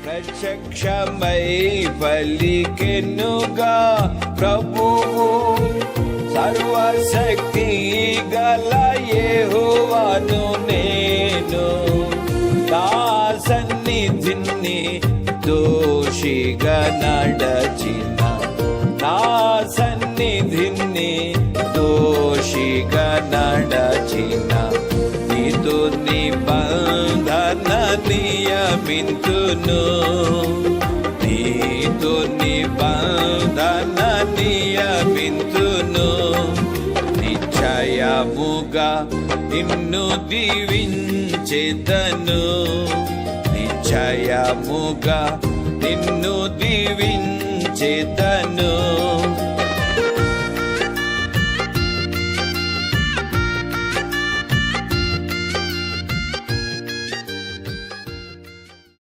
ప్రత్యక్షమై పలికెనుగా ప్రభువు, సర్వశక్తి గల యెహోవాను నేను. నా సన్నిధిని దోషిగా నడచిన, నా సన్నిధిని దోషిగా నడచిన, నీతో నిబంధన నియమింతును, నీతో నిబంధన నియమింతును. నిశ్చయముగా నిన్ను దీవించెదను, నిశ్చయముగా నిన్ను దీవించెదను.